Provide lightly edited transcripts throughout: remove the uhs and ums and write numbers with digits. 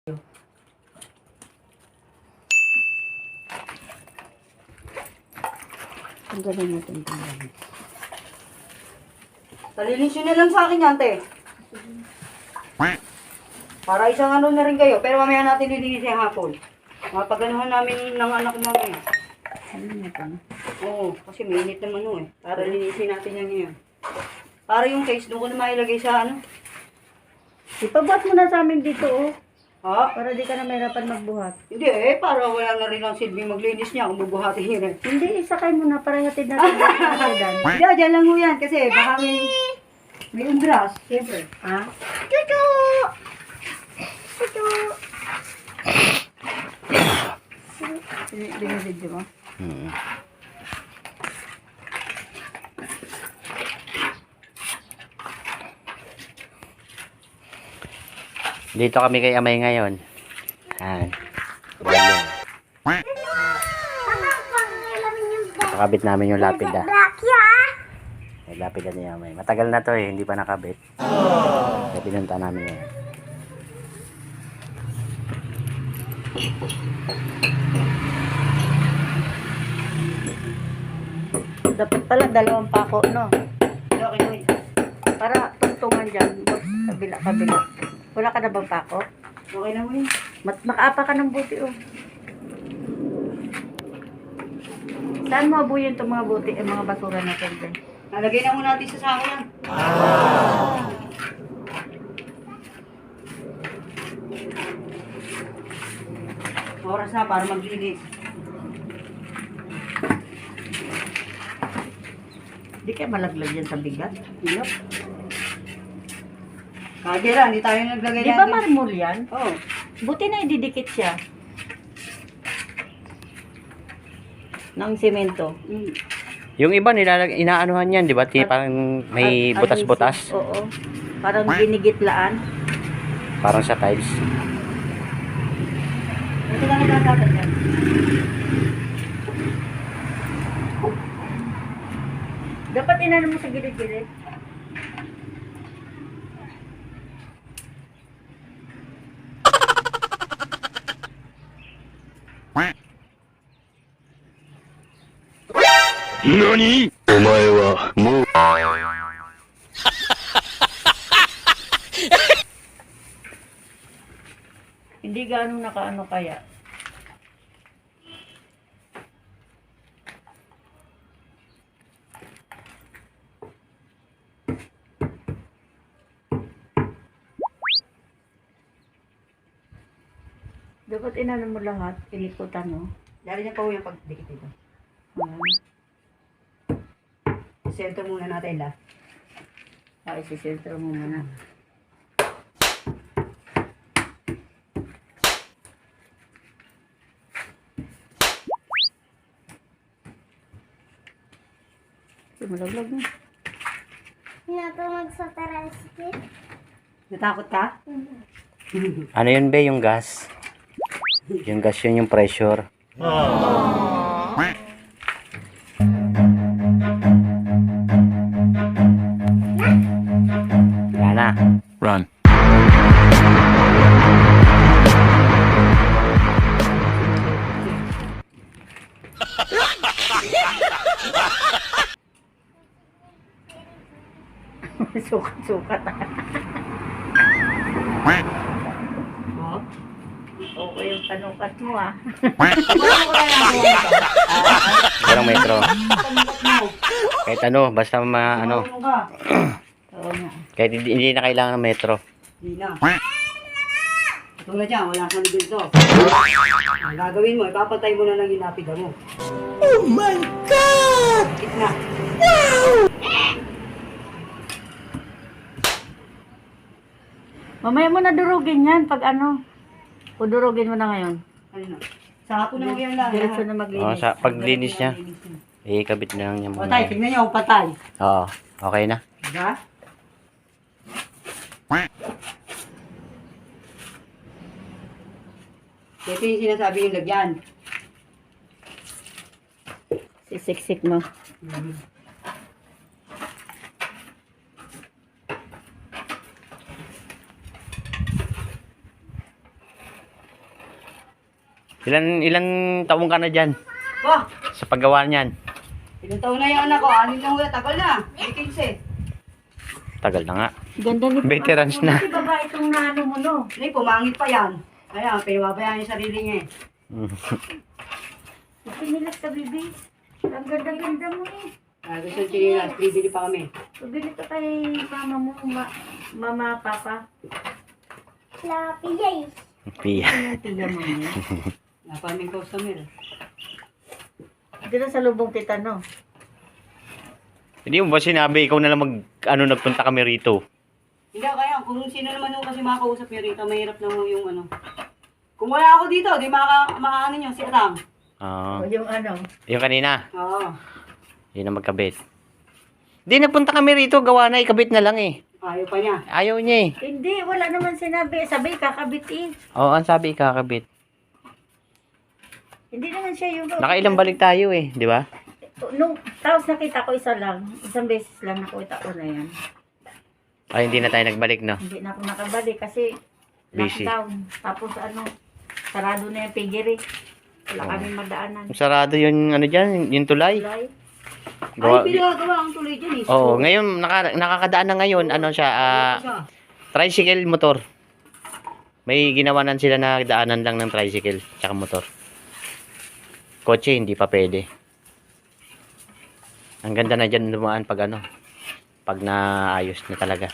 Ang galing natin tingnan. Talilisin na lang sa akin yan, te. Para isang ano na rin kayo. Pero mamaya natin lilinisin hapon. Mapaganahan namin ng anak ko mamaya. Ano na ito? Oo, kasi mainit naman o eh. Para linisin natin yan ngayon. Para yung case, doon ko na mailagay sa ano. Ipabuhat mo na sa amin dito, oh. Ha? Para di ka na mahirapan magbuhat. Hindi eh, para wala na rin ang silbing maglinis niya kung bubuhatin niya rin. Hindi, isakay mo na para hatid natin dito sa hagdan. Hindi, dyan lang ho yan kasi baka may umbras, siyempre. Ha? Chuchu! Chuchu! Binibidyo mo? Dito kami kay Amay ngayon. Ayan. Galing. Nakabit namin yung lapid ah. May lapid na niya Amay. Matagal na to eh, hindi pa nakabit. Kaya pinunta namin ngayon. Dapat pala dalawang pako, no? Okay, wait. Para tungtungan dyan. Kabila. Wala ka na bang pako? Okay na mo yun. Makaapa ka ng buti, oh. Saan mo abuyin itong mga buti, mga basura natin dyan? Nalagay na muna natin sa sako yan. Oras na para maglinis. Hindi kayo malaglag yan sa bigat. Hilap. Kage lang, hindi tayo naglagay Di ba marmol yan? Oo. Buti na ididikit siya. Ng semento. Mm. Yung iba inaanuhan yan, di ba? Parang may butas-butas. Oo. Parang ginigitlaan. Parang sa tiles. Ito lang nagkakata dyan. Dapat inano mo sa gilid-gilid. NANI?! お前はもう Hindi gaano nakaano kaya. Dapat inano mo lahat, ilikutan mo. Dali niya pa ho yung pagdikit ito. Sentro muna natin lahat. Ay, sisentro mo muna. Malaglag na. Natumag sa tricycle. Natakot ka? Ano yun be, yung gas? Yung gas yun, yung pressure. Wala na. Run. Sukat-sukat. Oo. Okay yung tanukat mo ah. Walang metro. Kahit ano, basta ano, Oo nga. kahit hindi na kailangan ng metro. Hindi na. Ito na dyan, wala kang dito. Ang gagawin mo, ipapatay mo na lang yung lapida mo. Oh my God! Gitna. Mamaya mo na durugin yan pag ano. Kudurugin mo na ngayon. Ano na? Sa hapon na yan lang. Diretso na maglinis. Oh, sa paglinis niya, ikabit na lang niya muna. Patay, tignan niyo, patay. Oo, okay na. Diba? Ito yung sinasabi yung lagyan. Sisiksik mo. Ilan taong ka na dyan Ba, sa paggawa niyan? ilang taon na yung anak ko? 6 na huli, tagal na. May 15. Tagal na nga. Ganda ni Veterans na. Kasi babae itong naano mo, no? Hindi, pumangit pa yan. Kaya, pinababayaan yung sarili niya eh. Pinilas ka, baby. Ang ganda-ganda mo eh. Gusto yung tinilas, bibili pa kami. Pabili ka kay mama mo, mama, papa. Sloppy yay. Pia. Ang tiga mo niya. Napaming customer. Dito sa lubong kita, no? Hindi mo ba sinabi, ikaw na lang nagpunta kami rito? Hindi, kaya kung sino naman yung kasi makausap niyo rito, mahirap na mo yung ano. Kung wala ako dito, di makaano niyo, si Atang. Ah, O yung ano. yung kanina, Oo. yun ang magkabit. Hindi, napunta kami rito, gawa na, ikabit na lang eh. Ayaw pa niya. Ayaw niya eh. Hindi, wala naman sinabi. Sabay kakabit eh. Oo, ang sabi ikakabit. Hindi naman siya yung... Nakailang balik tayo eh, di ba? Nung tapos nakita ko isa lang. Isang beses lang nakita ko na yan. Ay, hindi na tayo nagbalik, no? Hindi na ako nakabalik kasi Busy. lockdown. Tapos ano, sarado na yung piggery. Wala kaming madaanan. Sarado yung ano dyan, yung tulay. July. Gawa, Ay, pinagawa ang tuloy dyan eh. Oo, ngayon, nakakadaan na ngayon, ano siya, tricycle motor. May ginawanan sila na daanan lang ng tricycle, tsaka motor. Kotse, hindi pa pwede. Ang ganda na dyan dumaan pag ano, pag naayos na talaga.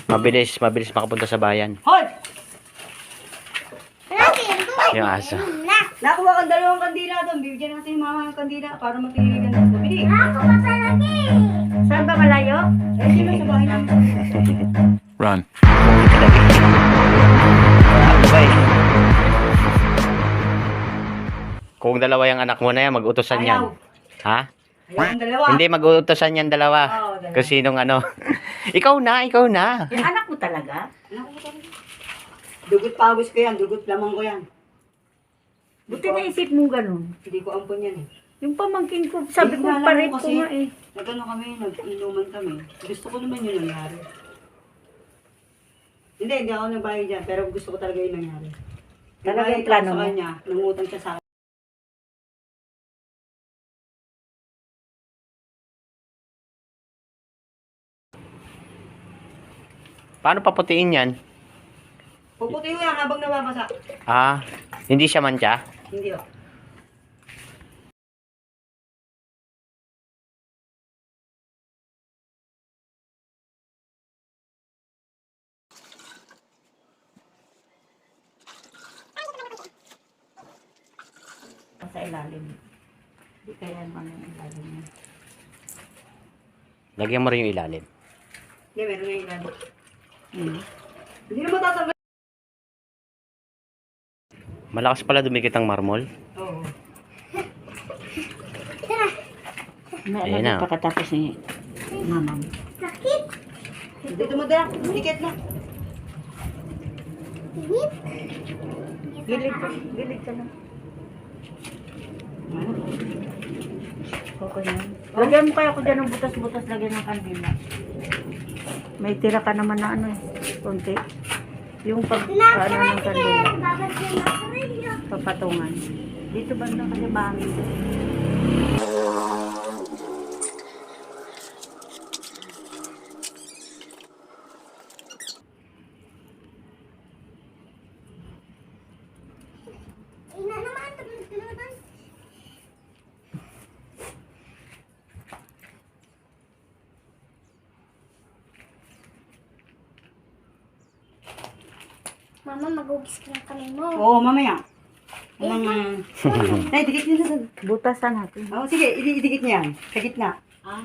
Mabilis makapunta sa bayan. Hoy! Yung aso. Nakuha kang 2 kandila doon. Bibigyan natin yung mama ng kandila para matiligan na. Bili. Ako pa talaga eh. Saan ba malayo? Eh, sino sa bahay namin? Run. Ano ba eh? Kung dalawa yung anak mo na yan, mag-utosan yan. Ayaw. Ha? Ayaw ang dalawa. Hindi, mag-utosan yan dalawa. Oo, dalawa. Kung sinong ano. ikaw na. Yung anak mo talaga? Anak ko talaga. Dugot pawis ko yan. Dugot lamang ko yan. Buti naisip mo ganun. Hindi ko ampun yan eh. Yung pamangkin ko, sabi ko Hindi ko alam parit ko kasi. nga eh. Nagano kami, nag-inuman kami. Gusto ko naman yun nangyari. Hindi ako nagbayad dyan. Pero gusto ko talaga yun nangyari. Talaga yung Nagbayad plano ako sa mo? kanya. Nangutang siya sa akin. Paano paputiin yan? Puputi ko yan habang nababasa. Ah, hindi siya mantsa? Hindi oh. Sa ilalim. Hindi kaya naman yung ilalim niya. Lagyan mo rin yung ilalim. Hindi, meron na ilan. Hindi na matatanggal. Malakas pala dumikit ang marmol. Oo. May Ayun alam na. ko pagkatapos ni mama mo. Sakit. Dito mo dala. Tiket na. Init. Gilid ka na. Okay na. Lagyan mo kaya ako dyan ng butas-butas, lagyan ng kandila. May tira ka naman na ano eh, konti. Yung pag, ano ng kandila, Babagyan ako rin yun. papatungan. Dito banda kasi bangin. Ina naman. Tumutulungan. Mama, magugis ka ng kamay mo. Oo, mamaya. Anong, ay, dikit niyo na. Butasan natin. Oo, sige, idikit niyo yan. Sa gitna. Ah?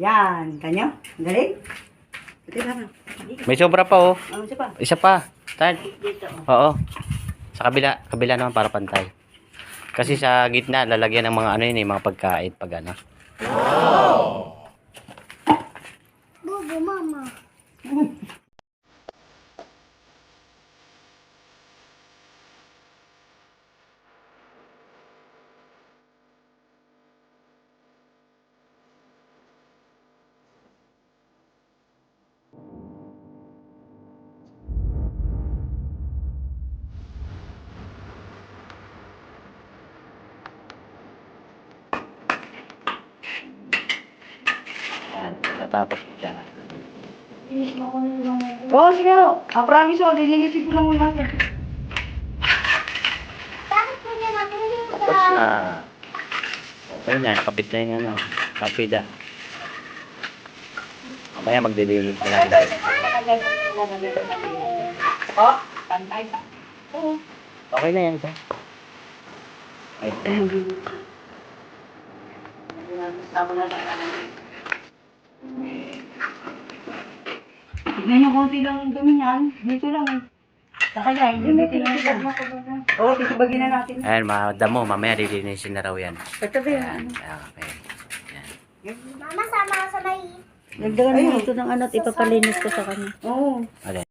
Yan. Kanyo? Galing? Ito na. May sobra pa oh. Ano siya pa? Isa pa. Start. Dito. Oo. Sa kabila naman para pantay. Kasi sa gitna, lalagyan ng mga ano yun eh, mga pagkain pag ano. Bobo, mama. matapos siya. Oo, sige. Promise ko, lilinisin ko lang muna. Bakit po niya natin Tapos na. Ayun na, kapit na yung ano. Kapida. Mamaya magdilinis na lang tayo. Oh, pantay ka. Okay na yan, sir. Ay, Tignan niyo konti lang ang dumi niyan. Dito lang eh. Kaya, dito lang. Oo, titibagin na natin. ayan, madamo. Mamaya lilinisin na raw yan. Ito ba yan? Ayan, okay. Mama, sama ka sa may... Nagdagan mo ito ng ano at ipapalinis ko sa kanya. Oo. Alin?